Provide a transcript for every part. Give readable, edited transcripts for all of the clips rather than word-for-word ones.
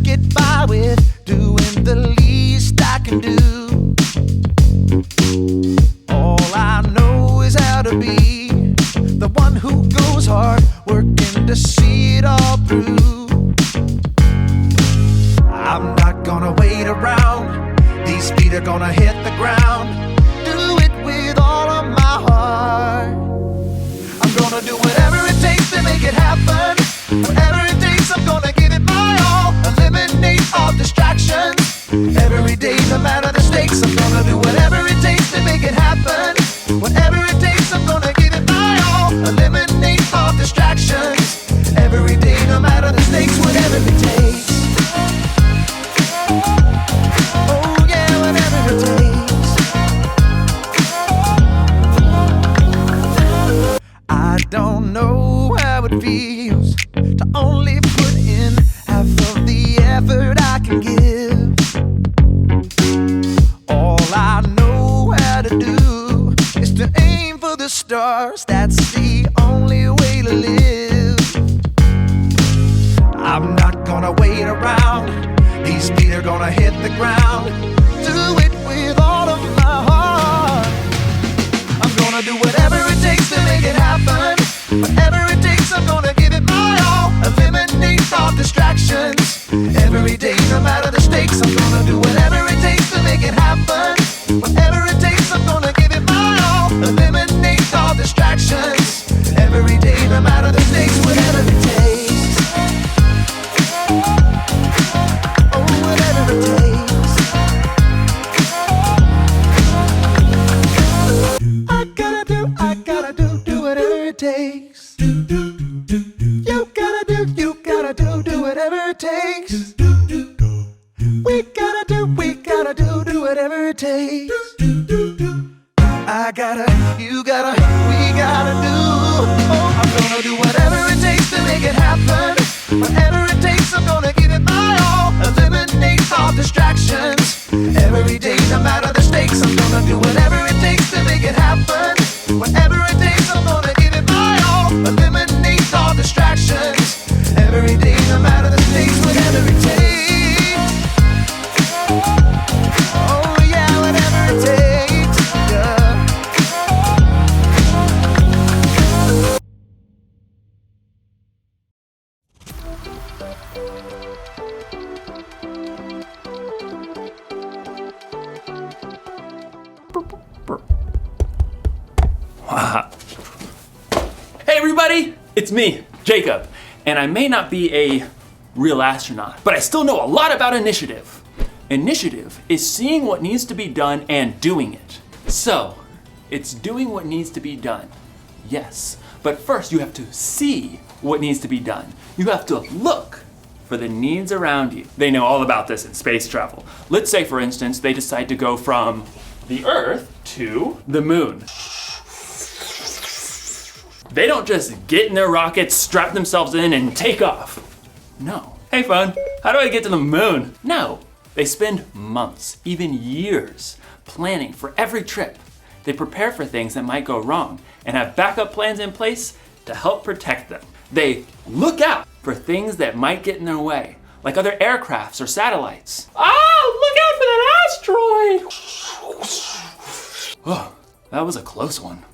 get by with doing the least I can do. All I know is how to be the one who goes hard, working to see it all through. I'm not gonna wait around, these feet are gonna hit the ground. Do it with all of my heart. I'm gonna do whatever it takes to make it happen. Whatever it takes, I'm gonna give it my all. Eliminate all distractions. Every day, no matter the stakes, I'm gonna do whatever it takes to make it happen. Whatever it takes, I'm gonna give it my all. Eliminate all distractions. Every day, no matter the stakes, whatever it takes. Oh yeah, whatever it takes. I don't know how it feels to only put in half of the effort I can give. All I know how to do is to aim for the stars. That's the only way to live. I'm not gonna wait around, these feet are gonna hit the ground. Do it with all of my heart. I'm gonna do whatever it takes to make it happen. Whatever it takes, I'm gonna give it my all. Eliminate all distractions. Every day, no matter the stakes, I'm gonna do whatever it takes to make it happen. Whatever it takes, I'm gonna give it my all. Eliminate all distractions. Every day, no matter the stakes, whatever it takes. Oh, whatever it takes. I gotta do whatever it takes. You gotta do whatever it takes. We gotta do whatever it takes. I gotta, you gotta, we gotta do. Oh, I'm gonna do whatever it takes to make it happen. Whatever it takes, I'm gonna give it my all. Eliminate all distractions. Every day, no matter the stakes, I'm gonna do whatever it takes to make it happen. Whatever it takes, I'm gonna give it my all. Eliminate all distractions. Every day, no matter the stakes, whatever it takes. Oh yeah, whatever it takes. Yeah. Hey everybody, it's me, Jacob, and I may not be a real astronaut, but I still know a lot about initiative. Initiative is seeing what needs to be done and doing it. So, it's doing what needs to be done, yes, but first you have to see what needs to be done. You have to look for the needs around you. They know all about this in space travel. Let's say, for instance, they decide to go from the Earth to the moon. They don't just get in their rockets, strap themselves in, and take off. No. Hey phone, how do I get to the moon? No. They spend months, even years, planning for every trip. They prepare for things that might go wrong and have backup plans in place to help protect them. They look out for things that might get in their way, like other aircrafts or satellites. Oh, look out for that asteroid! Oh, that was a close one.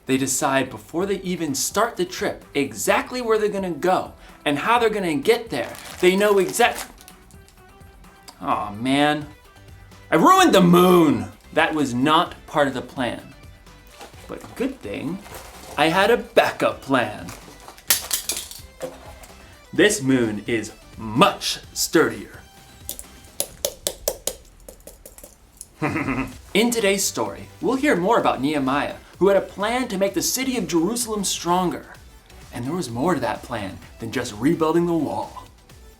They decide before they even start the trip exactly where they're gonna go and how they're gonna get there. They know Oh man, I ruined the moon! That was not part of the plan. But good thing, I had a backup plan. This moon is much sturdier. In today's story, we'll hear more about Nehemiah, who had a plan to make the city of Jerusalem stronger. And there was more to that plan than just rebuilding the wall.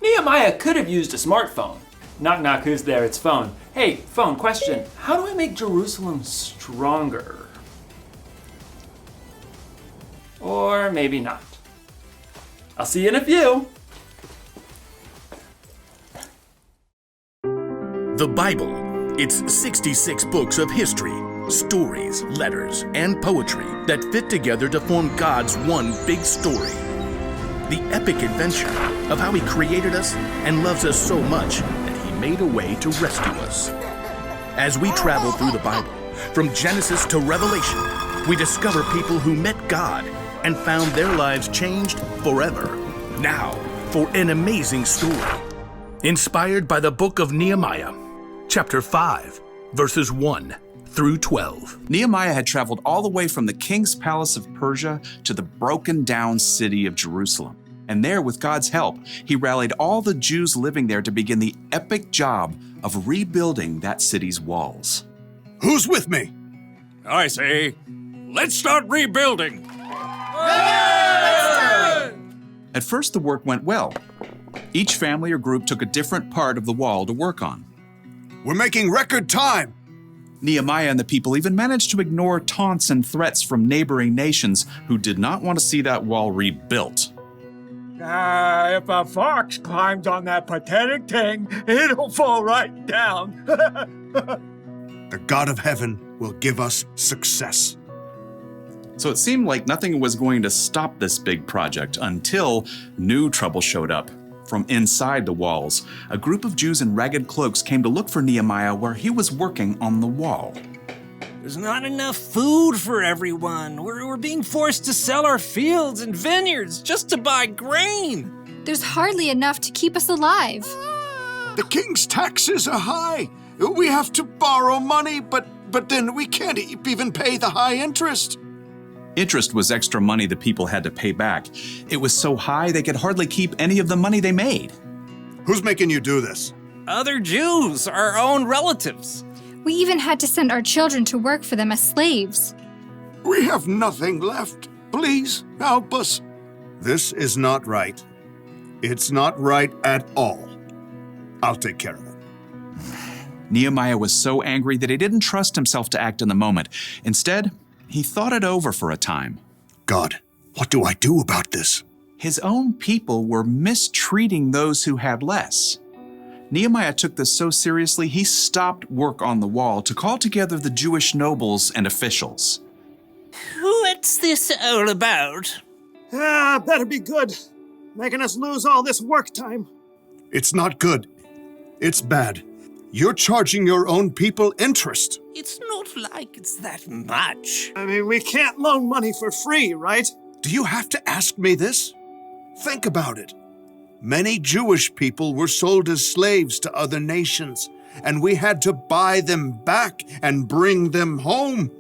Nehemiah could have used a smartphone. Knock knock, who's there? It's phone. Hey, phone, question. How do I make Jerusalem stronger? Or maybe not. I'll see you in a few. The Bible. It's 66 books of history, stories, letters, and poetry that fit together to form God's one big story. the epic adventure of how he created us and loves us so much that he made a way to rescue us. As we travel through the Bible, from Genesis to Revelation, we discover people who met God and found their lives changed forever. Now, for an amazing story, inspired by the book of Nehemiah, chapter 5, verses 1 through 12. Nehemiah had traveled all the way from the king's palace of Persia to the broken down city of Jerusalem. And there, with God's help, he rallied all the Jews living there to begin the epic job of rebuilding that city's walls. Who's with me? I say, let's start rebuilding. At first, the work went well. Each family or group took a different part of the wall to work on. We're making record time. Nehemiah and the people even managed to ignore taunts and threats from neighboring nations who did not want to see that wall rebuilt. If a fox climbs on that pathetic thing, it'll fall right down. The God of heaven will give us success. So it seemed like nothing was going to stop this big project until new trouble showed up. From inside the walls, a group of Jews in ragged cloaks came to look for Nehemiah where he was working on the wall. There's not enough food for everyone. We're being forced to sell our fields and vineyards just to buy grain. There's hardly enough to keep us alive. The king's taxes are high. We have to borrow money, but then we can't even pay the high interest. Interest was extra money the people had to pay back. It was so high they could hardly keep any of the money they made. Who's making you do this? Other Jews, our own relatives. We even had to send our children to work for them as slaves. We have nothing left. Please help us. This is not right. It's not right at all. I'll take care of it. Nehemiah was so angry that he didn't trust himself to act in the moment. Instead, he thought it over for a time. God, what do I do about this? His own people were mistreating those who had less. Nehemiah took this so seriously, he stopped work on the wall to call together the Jewish nobles and officials. What's this all about? Better be good. Making us lose all this work time. It's not good. It's bad. You're charging your own people interest. It's not like it's that much. I mean, we can't loan money for free, right? Do you have to ask me this? Think about it. Many Jewish people were sold as slaves to other nations, and we had to buy them back and bring them home.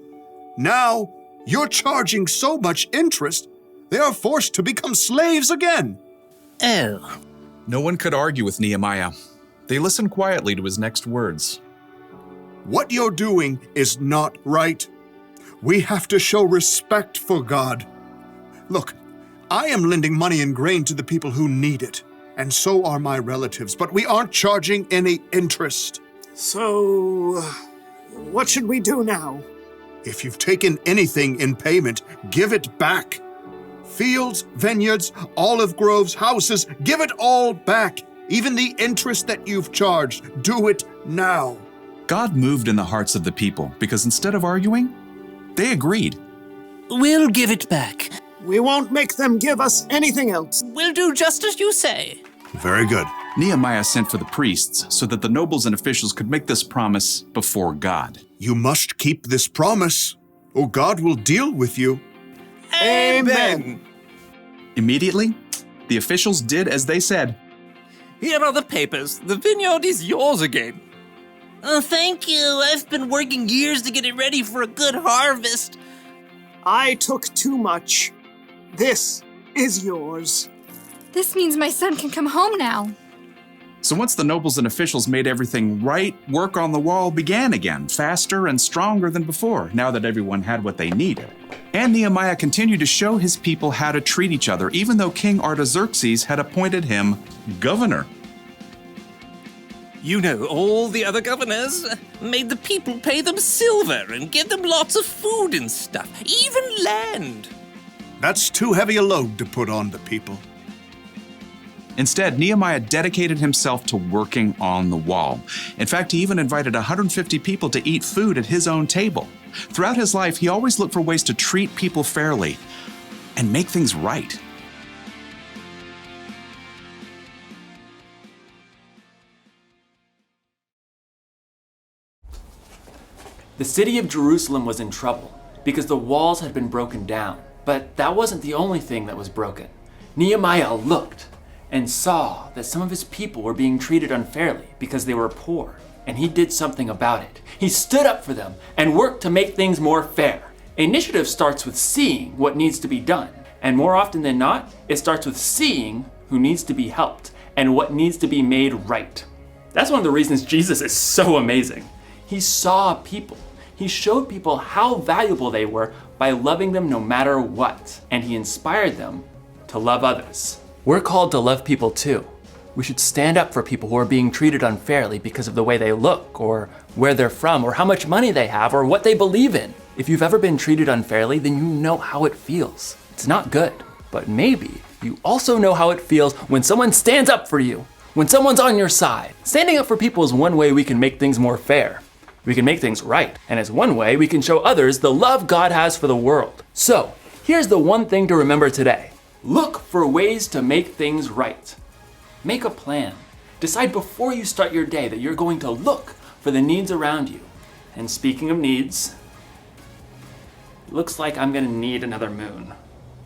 Now, you're charging so much interest, they are forced to become slaves again. Oh. No one could argue with Nehemiah. They listened quietly to his next words. What you're doing is not right. We have to show respect for God. Look, I am lending money and grain to the people who need it, and so are my relatives, but we aren't charging any interest. So, what should we do now? If you've taken anything in payment, give it back. Fields, vineyards, olive groves, houses, give it all back. Even the interest that you've charged, do it now. God moved in the hearts of the people because instead of arguing, they agreed. We'll give it back. We won't make them give us anything else. We'll do just as you say. Very good. Nehemiah sent for the priests so that the nobles and officials could make this promise before God. You must keep this promise, or God will deal with you. Amen. Immediately, the officials did as they said. Here are the papers. The vineyard is yours again. Oh, thank you. I've been working years to get it ready for a good harvest. I took too much. This is yours. This means my son can come home now. So once the nobles and officials made everything right, work on the wall began again, faster and stronger than before, now that everyone had what they needed. And Nehemiah continued to show his people how to treat each other, even though King Artaxerxes had appointed him governor. You know, all the other governors made the people pay them silver and give them lots of food and stuff, even land. That's too heavy a load to put on the people. Instead, Nehemiah dedicated himself to working on the wall. In fact, he even invited 150 people to eat food at his own table. Throughout his life, he always looked for ways to treat people fairly and make things right. The city of Jerusalem was in trouble because the walls had been broken down. But that wasn't the only thing that was broken. Nehemiah looked and saw that some of his people were being treated unfairly because they were poor, and he did something about it. He stood up for them and worked to make things more fair. Initiative starts with seeing what needs to be done, and more often than not, it starts with seeing who needs to be helped and what needs to be made right. That's one of the reasons Jesus is so amazing. He saw people. He showed people how valuable they were by loving them no matter what, and he inspired them to love others. We're called to love people too. We should stand up for people who are being treated unfairly because of the way they look, or where they're from, or how much money they have, or what they believe in. If you've ever been treated unfairly, then you know how it feels. It's not good, but maybe you also know how it feels when someone stands up for you, when someone's on your side. Standing up for people is one way we can make things more fair. We can make things right, and it's one way we can show others the love God has for the world. So, here's the one thing to remember today. Look for ways to make things right. Make a plan. Decide before you start your day that you're going to look for the needs around you. And speaking of needs, looks like I'm gonna need another moon.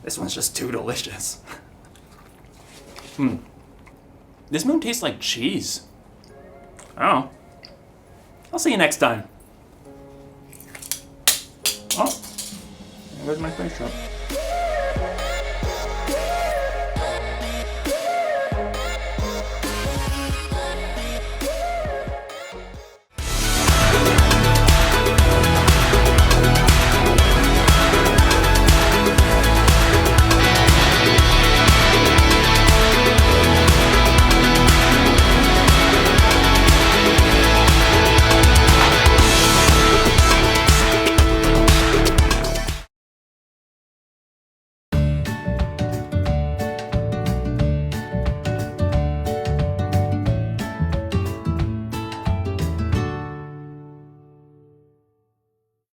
This one's just too delicious. This moon tastes like cheese. Oh. I'll see you next time. Oh, there goes my space truck.